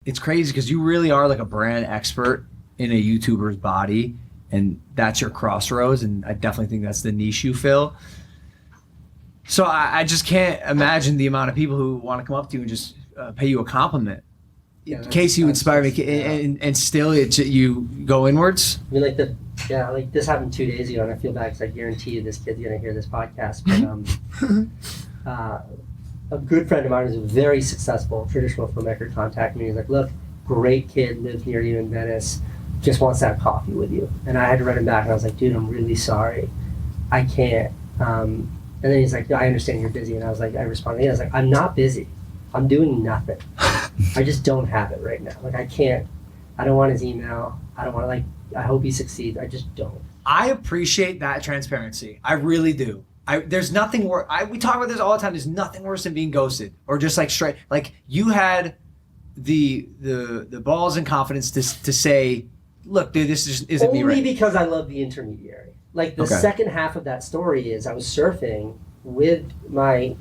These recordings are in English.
It's crazy because you really are like a brand expert in a YouTuber's body, and that's your crossroads. And I definitely think that's the niche you fill. So I just can't imagine the amount of people who want to come up to you and just pay you a compliment. Yeah, Casey, you inspire me, and still you go inwards. I mean, like this happened 2 days ago, and I feel bad because I guarantee you this kid's gonna hear this podcast. But a good friend of mine who's a very successful traditional filmmaker contacted me. He's like, "Look, great kid, lives near you in Venice, just wants to have coffee with you." And I had to write him back, and I was like, "Dude, I'm really sorry, I can't." And then he's like, "No, I understand you're busy." And I was like, I responded, I was like, "I'm not busy. I'm doing nothing. I just don't have it right now. Like I can't. I don't want his email. I don't want to like. I hope he succeeds. I just don't." I appreciate that transparency. I really do. There's nothing worse. We talk about this all the time. There's nothing worse than being ghosted or just like straight. Like you had the balls and confidence to say, "Look, dude, this isn't me right." Only because I love the intermediary. Like the second half of that story is I was surfing with my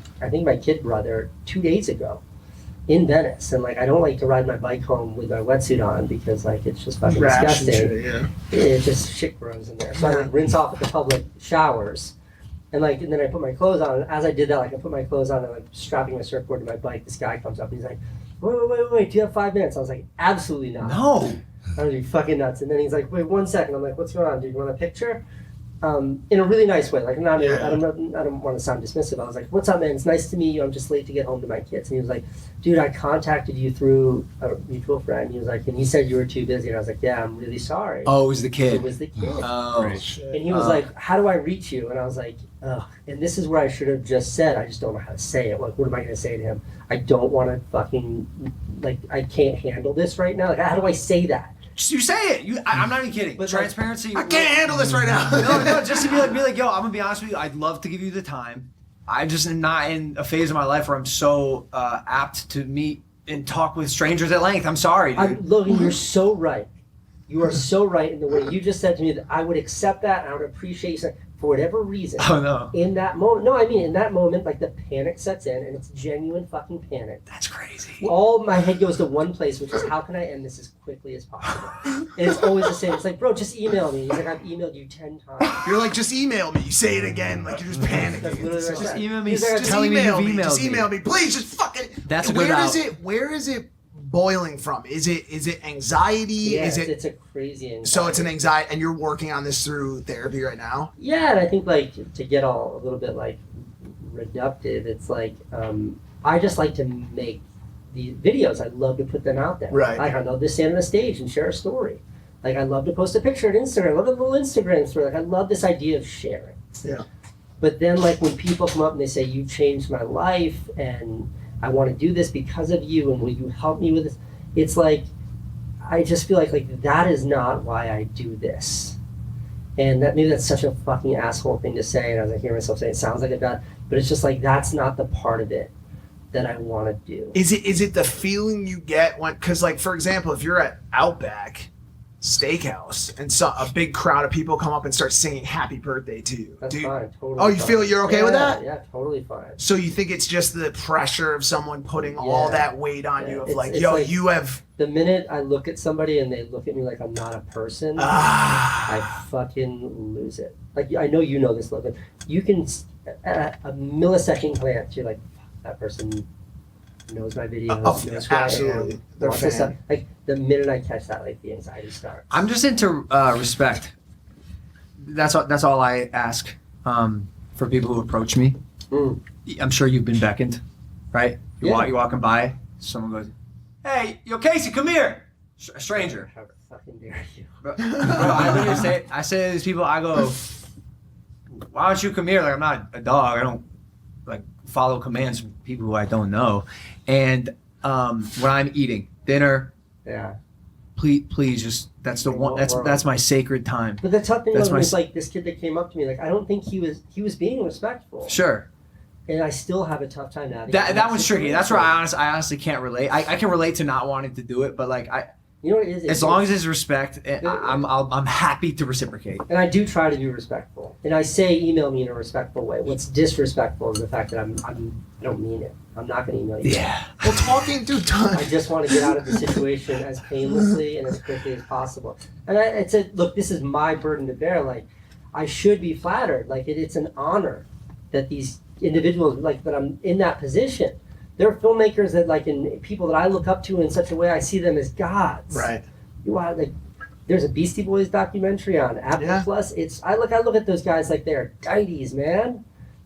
kid brother 2 days ago in Venice, and like I don't like to ride my bike home with my wetsuit on because like it's just fucking disgusting. Shit, yeah. It's just shit grows in there. So I like rinse off at the public showers, and then I put my clothes on. And as I did that, like I put my clothes on and like strapping my surfboard to my bike. This guy comes up and he's like, "Wait, do you have 5 minutes?" I was like, "Absolutely not." No. I was like, fucking nuts. And then he's like, "Wait 1 second." I'm like, "What's going on, dude? You want a picture?" In a really nice way, like I don't want to sound dismissive. I was like, "What's up, man? It's nice to meet you. I'm just late to get home to my kids." And he was like, "Dude, I contacted you through a mutual friend." He was like, and he said you were too busy. And I was like, "Yeah, I'm really sorry." Oh, it was the kid. It was the kid. Oh, and he was like, "How do I reach you?" And I was like, "Ugh." And this is where I should have just said, I just don't know how to say it. Like, what am I going to say to him? I don't want to fucking, like, I can't handle this right now. Like, how do I say that? You say it. I'm not even kidding. But transparency. I can't handle this right now. no, just to be like, yo, I'm gonna be honest with you. I'd love to give you the time. I just am not in a phase of my life where I'm so apt to meet and talk with strangers at length. I'm sorry, dude. Logan, you're so right. You are so right in the way you just said to me that I would accept that and I would appreciate you saying, for whatever reason. Oh no. In that moment, in that moment, like the panic sets in and it's genuine fucking panic. That's crazy. All my head goes to one place, which is how can I end this as quickly as possible? And it's always the same. It's like, bro, just email me. He's like, I've emailed you 10 times. You're like, just email me. You say it again, like you're just panicking. That's literally right. Just email me. Just telling me you've emailed me. Just email me, please. Just fucking. That's a good out. Where is it boiling from? Is it anxiety? Yeah, it's a crazy anxiety. So it's an anxiety, and you're working on this through therapy right now? Yeah, and I think like to get all a little bit like reductive, it's like I just like to make the videos. I love to put them out there. Right. Like I love to stand on the stage and share a story. Like I love to post a picture on Instagram. I love a little Instagram story. Like I love this idea of sharing. Yeah. But then like when people come up and they say, "You changed my life and I want to do this because of you, and will you help me with this?" It's like, I just feel like that is not why I do this. And that maybe that's such a fucking asshole thing to say, and as I hear myself say, it sounds like a bad, but it's just like, that's not the part of it that I want to do. Is it the feeling you get when, because like, for example, if you're at Outback Steakhouse and a big crowd of people come up and start singing happy birthday to you. That's fine, totally. Oh, you feel you're okay with that? Yeah, totally fine. So you think it's just the pressure of someone putting all that weight on you of it's yo, you have... The minute I look at somebody and they look at me like I'm not a person, I fucking lose it. Like, I know you know this, Logan. You can, at a millisecond glance, you're like, fuck, that person knows my videos, knows who absolutely. I am. They're Wants this up. Like, the minute I catch that, like, the anxiety starts. I'm just into respect. That's all I ask for people who approach me. I'm sure you've been beckoned, right? You're walking by, someone goes, "Hey, yo, Casey, come here." A stranger. How fucking dare you? Bro, I literally say to these people, I go, "Why don't you come here?" Like, I'm not a dog. I don't like follow commands from people who I don't know. And when I'm eating dinner, please just that's the one that's my sacred time. But the tough thing was like this kid that came up to me, like I don't think he was being respectful. Sure. And I still have a tough time navigating that one's tricky. That's where I honestly can't relate. I can relate to not wanting to do it, but like You know what it is? As long as it's respect, I'm happy to reciprocate. And I do try to be respectful. And I say email me in a respectful way. What's disrespectful is the fact that I don't mean it. I'm not going to email you. Yeah. Well, talking, dude, I just want to get out of the situation as painlessly and as quickly as possible. And I said, look, this is my burden to bear. Like, I should be flattered. Like, it's an honor that these individuals, like, that I'm in that position. There are filmmakers that, like, and people that I look up to in such a way, I see them as gods. right? You are like, there's a Beastie Boys documentary on Apple Yeah. Plus. I look at those guys like they're deities, man,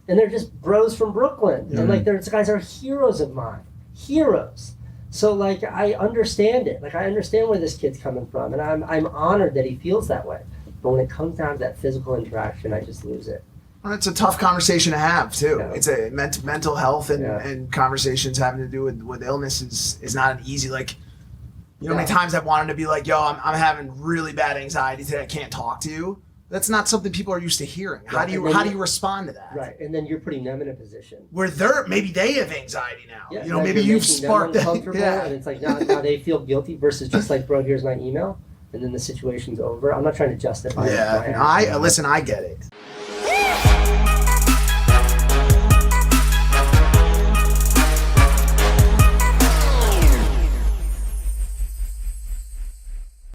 and they're just bros from Brooklyn, and like those guys are heroes of mine, heroes. So like I understand it, like I understand where this kid's coming from, and I'm honored that he feels that way. But when it comes down to that physical interaction, I just lose it. Well, it's a tough conversation to have too. Yeah. It's a mental health and, Yeah. and conversations having to do with illness is not an easy, like, you know how many Yeah. times I've wanted to be like, yo, I'm having really bad anxiety today, I can't talk to you. That's not something people are used to hearing. How Right. do you And then respond to that? Right, and then you're putting them in a position. Where maybe they have anxiety now. Yeah, You know, now maybe you're you've making them sparked that. uncomfortable, Yeah. and it's like now they feel guilty versus just like, bro, here's my email, and then the situation's over. I'm not trying to justify it. Yeah. My actions. Listen, I get it.